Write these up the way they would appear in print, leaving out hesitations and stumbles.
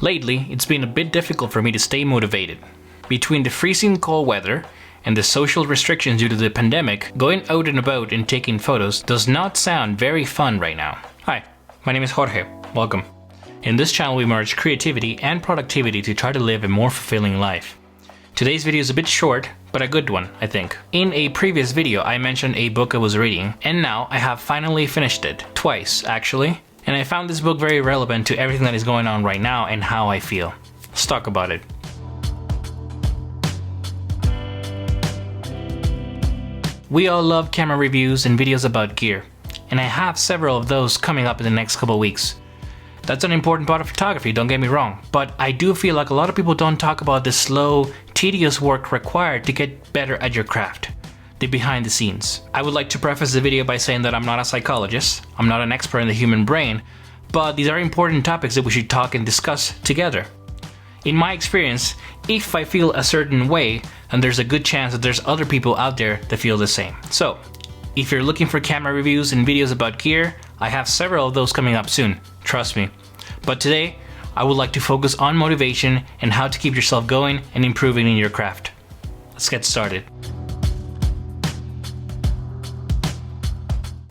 Lately, it's been a bit difficult for me to stay motivated. Between the freezing cold weather and the social restrictions due to the pandemic, going out and about and taking photos does not sound very fun right now. Hi, my name is Jorge. Welcome. In this channel we merge creativity and productivity to try to live a more fulfilling life. Today's video is a bit short, but a good one, I think. In a previous video I mentioned a book I was reading, and now I have finally finished it. Twice, actually. And I found this book very relevant to everything that is going on right now and how I feel. Let's talk about it. We all love camera reviews and videos about gear, and I have several of those coming up in the next couple weeks. That's an important part of photography, don't get me wrong, but I do feel like a lot of people don't talk about the slow, tedious work required to get better at your craft. The behind the scenes. I would like to preface the video by saying that I'm not a psychologist, I'm not an expert in the human brain, but these are important topics that we should talk and discuss together. In my experience, if I feel a certain way, then there's a good chance that there's other people out there that feel the same. So, if you're looking for camera reviews and videos about gear, I have several of those coming up soon, trust me. But today, I would like to focus on motivation and how to keep yourself going and improving in your craft. Let's get started.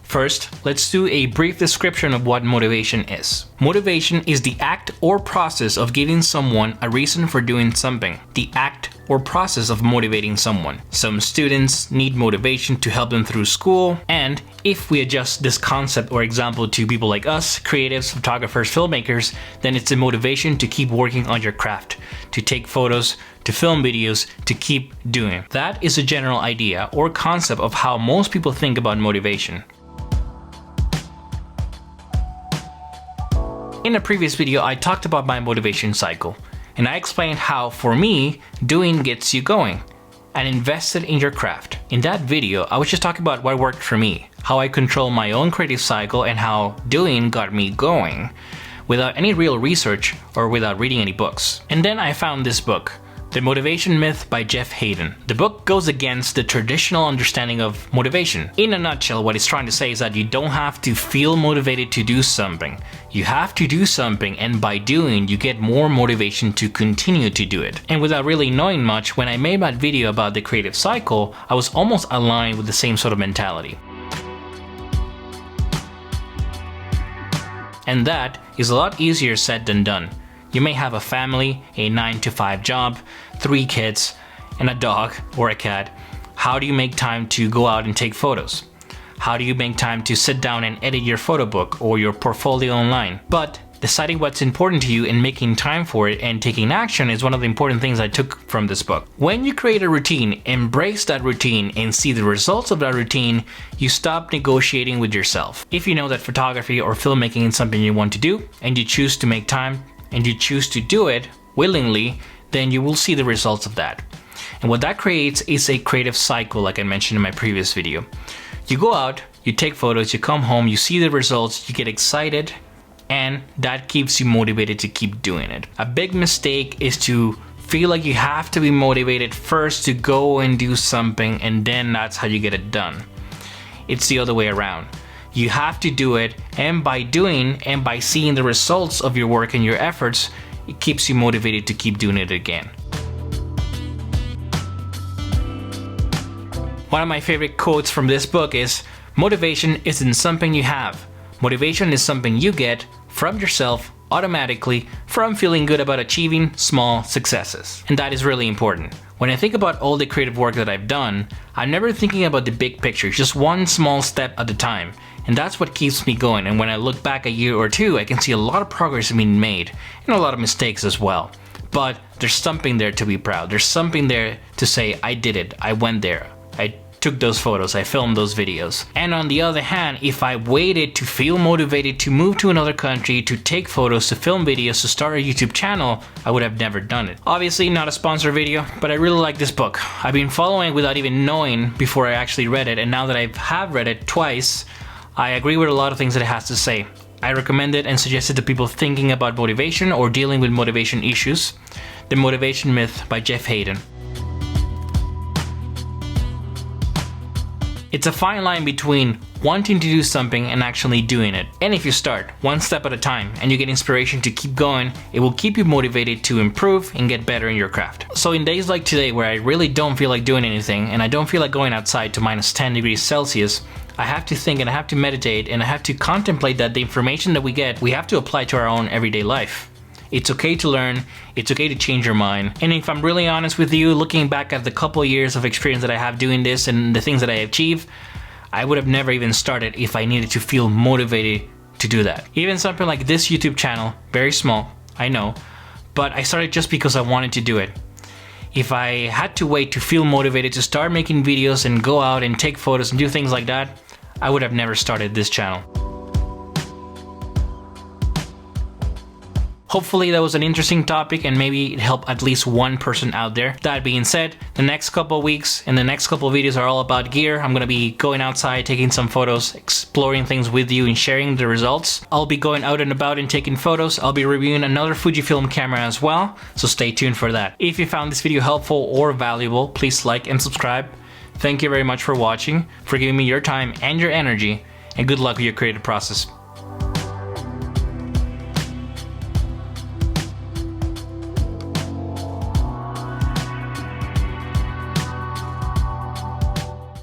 First, let's do a brief description of what motivation is. Motivation is the act or process of giving someone a reason for doing something. The act or process of motivating someone. Some students need motivation to help them through school, and if we adjust this concept or example to people like us, creatives, photographers, filmmakers, then it's a motivation to keep working on your craft, to take photos, to film videos, to keep doing. That is a general idea or concept of how most people think about motivation. In a previous video, I talked about my motivation cycle, and I explained how, for me, doing gets you going, and invested in your craft. In that video, I was just talking about what worked for me, how I control my own creative cycle, and how doing got me going, without any real research or without reading any books. And then I found this book, The Motivation Myth by Haden. The book goes against the traditional understanding of motivation. In a nutshell, what it's trying to say is that you don't have to feel motivated to do something. You have to do something, and by doing, you get more motivation to continue to do it. And without really knowing much, when I made that video about the creative cycle, I was almost aligned with the same sort of mentality. And that is a lot easier said than done. You may have a family, a 9-to-5 job, 3 kids, and a dog or a cat. How do you make time to go out and take photos? How do you make time to sit down and edit your photo book or your portfolio online? But deciding what's important to you and making time for it and taking action is one of the important things I took from this book. When you create a routine, embrace that routine, and see the results of that routine, you stop negotiating with yourself. If you know that photography or filmmaking is something you want to do, and you choose to make time, and you choose to do it willingly, then you will see the results of that. And what that creates is a creative cycle, like I mentioned in my previous video. You go out, you take photos, you come home, you see the results, you get excited, and that keeps you motivated to keep doing it. A big mistake is to feel like you have to be motivated first to go and do something, and then that's how you get it done. It's the other way around. You have to do it, and by doing and by seeing the results of your work and your efforts, it keeps you motivated to keep doing it again. One of my favorite quotes from this book is, "Motivation isn't something you have. Motivation is something you get from yourself automatically from feeling good about achieving small successes." And that is really important. When I think about all the creative work that I've done, I'm never thinking about the big picture, just one small step at a time. And that's what keeps me going, and when I look back a year or two, I can see a lot of progress being made, and a lot of mistakes as well. But there's something there to be proud, there's something there to say, I did it, I went there, I took those photos, I filmed those videos. And on the other hand, if I waited to feel motivated to move to another country, to take photos, to film videos, to start a YouTube channel, I would have never done it. Obviously not a sponsored video, but I really like this book. I've been following without even knowing before I actually read it, and now that I have read it twice, I agree with a lot of things that it has to say. I recommend it and suggest it to people thinking about motivation or dealing with motivation issues. The Motivation Myth by Haden. It's a fine line between wanting to do something and actually doing it. And if you start one step at a time and you get inspiration to keep going, it will keep you motivated to improve and get better in your craft. So in days like today where I really don't feel like doing anything and I don't feel like going outside to minus 10 degrees Celsius, I have to think and I have to meditate and I have to contemplate that the information that we get, we have to apply to our own everyday life. It's okay to learn, it's okay to change your mind. And if I'm really honest with you, looking back at the couple years of experience that I have doing this and the things that I achieved, I would have never even started if I needed to feel motivated to do that. Even something like this YouTube channel, very small, I know, but I started just because I wanted to do it. If I had to wait to feel motivated to start making videos and go out and take photos and do things like that, I would have never started this channel. Hopefully that was an interesting topic and maybe it helped at least one person out there. That being said, the next couple of weeks and the next couple of videos are all about gear. I'm gonna be going outside, taking some photos, exploring things with you and sharing the results. I'll be going out and about and taking photos. I'll be reviewing another Fujifilm camera as well, so stay tuned for that. If you found this video helpful or valuable, please like and subscribe. Thank you very much for watching, for giving me your time and your energy, and good luck with your creative process.